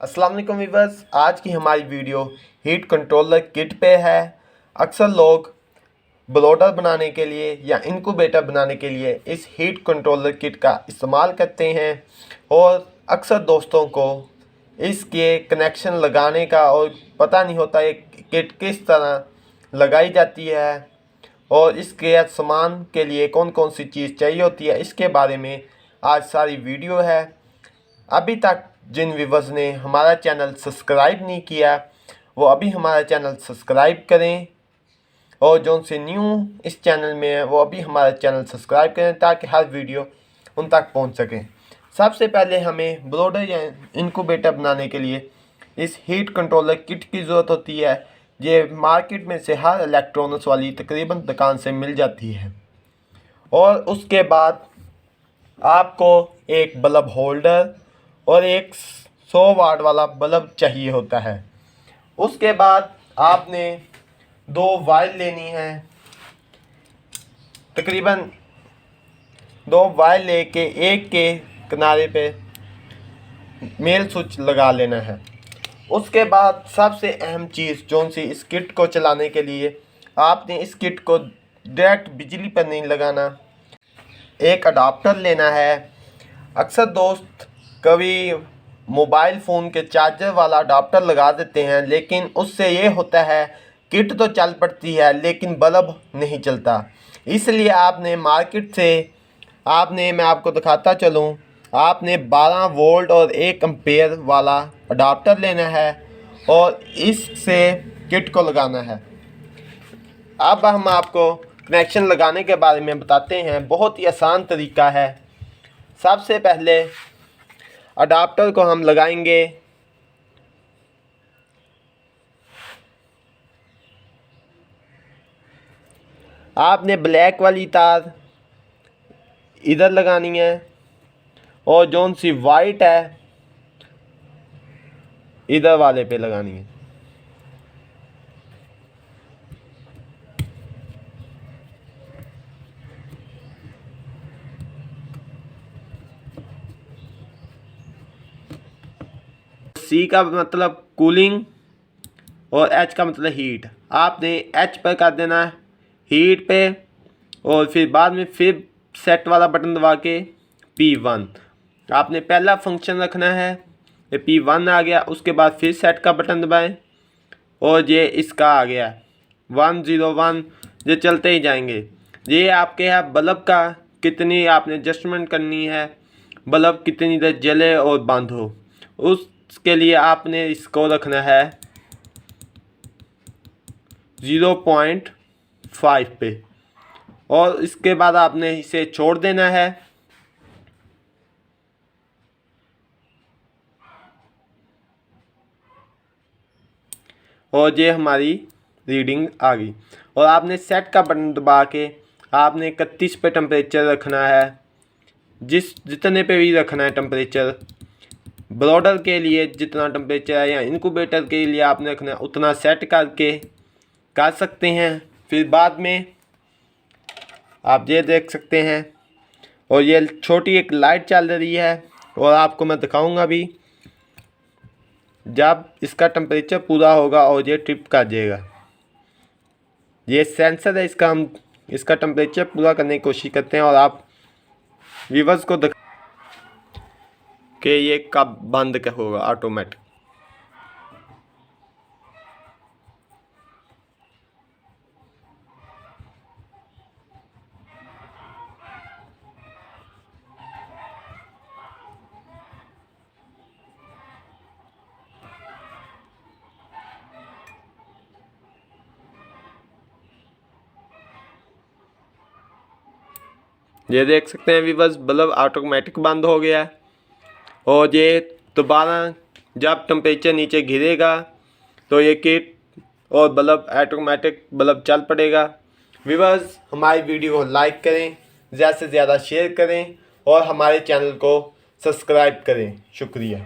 अस्सलाम वालेकुम व्यूअर्स, आज की हमारी वीडियो हीट कंट्रोलर किट पे है। अक्सर लोग ब्लोडर बनाने के लिए या इनक्यूबेटर बनाने के लिए इस हीट कंट्रोलर किट का इस्तेमाल करते हैं और अक्सर दोस्तों को इसके कनेक्शन लगाने का और पता नहीं होता है किट किस तरह लगाई जाती है और इसके सामान के लिए कौन कौन सी चीज़ चाहिए होती है। इसके बारे में आज सारी वीडियो है। अभी तक जिन व्यूवर्स ने हमारा चैनल सब्सक्राइब नहीं किया वो अभी हमारा चैनल सब्सक्राइब करें और जो उनसे न्यू इस चैनल में है वो अभी हमारा चैनल सब्सक्राइब करें ताकि हर वीडियो उन तक पहुंच सके। सबसे पहले हमें ब्लोडर या इनक्यूबेटर बनाने के लिए इस हीट कंट्रोलर किट की ज़रूरत होती है। ये मार्केट में से हर इलेक्ट्रॉनिक्स वाली तकरीबन दुकान से मिल जाती है। और उसके बाद आपको एक बल्ब होल्डर और एक 100 वाट वाला बल्ब चाहिए होता है। उसके बाद आपने 2 वायर लेनी है, तकरीबन 2 वायर लेके एक के किनारे पे मेल स्विच लगा लेना है। उसके बाद सबसे अहम चीज़ जो सी इस किट को चलाने के लिए आपने इस किट को डायरेक्ट बिजली पर नहीं लगाना, एक अडाप्टर लेना है। अक्सर दोस्त कभी मोबाइल फ़ोन के चार्जर वाला अडाप्टर लगा देते हैं, लेकिन उससे ये होता है किट तो चल पड़ती है लेकिन बल्ब नहीं चलता। इसलिए आपने मार्केट से मैं आपको दिखाता चलूँ, आपने 12 वोल्ट और 1 एम्पेयर वाला अडाप्टर लेना है और इससे किट को लगाना है। अब हम आपको कनेक्शन लगाने के बारे में बताते हैं। बहुत ही आसान तरीका है। सबसे पहले अडाप्टर को हम लगाएंगे। आपने ब्लैक वाली तार इधर लगानी है और जोन सी वाइट है इधर वाले पे लगानी है। सी का मतलब कूलिंग और एच का मतलब हीट। आपने एच पर कर देना है हीट पे और फिर बाद में फिर सेट वाला बटन दबा के P1 आपने पहला फंक्शन रखना है। ये P1 आ गया, उसके बाद फिर सेट का बटन दबाएं और ये इसका आ गया 101। ये चलते ही जाएंगे। ये आपके यहाँ बल्ब का कितनी आपने एडजस्टमेंट करनी है, बल्ब कितनी देर जले और बंद हो, उसके लिए आपने इसको रखना है 0.5 पे और इसके बाद आपने इसे छोड़ देना है। और ये हमारी रीडिंग आ गई और आपने सेट का बटन दबा के आपने 31 पे टेम्परेचर रखना है। जितने पे भी रखना है टेम्परेचर, ब्लोडर के लिए जितना टेम्परेचर है या इनक्यूबेटर के लिए आपने रखना है उतना सेट करके कर सकते हैं। फिर बाद में आप ये देख सकते हैं और ये छोटी एक लाइट चल रही है और आपको मैं दिखाऊंगा भी जब इसका टेम्परेचर पूरा होगा और ये ट्रिप कर जाएगा। ये सेंसर है इसका, हम इसका टेम्परेचर पूरा करने की कोशिश करते हैं और आप व्यूअर्स को दिखा कि ये कब बंद होगा ऑटोमेटिक। ये देख सकते हैं व्यूअर्स, बल्ब ऑटोमेटिक बंद हो गया है और ये दोबारा जब टेम्परेचर नीचे गिरेगा तो ये किट और बल्ब ऑटोमेटिक बल्ब चल पड़ेगा। व्यूअर्स, हमारी वीडियो को लाइक करें, ज़्यादा से ज़्यादा शेयर करें और हमारे चैनल को सब्सक्राइब करें। शुक्रिया।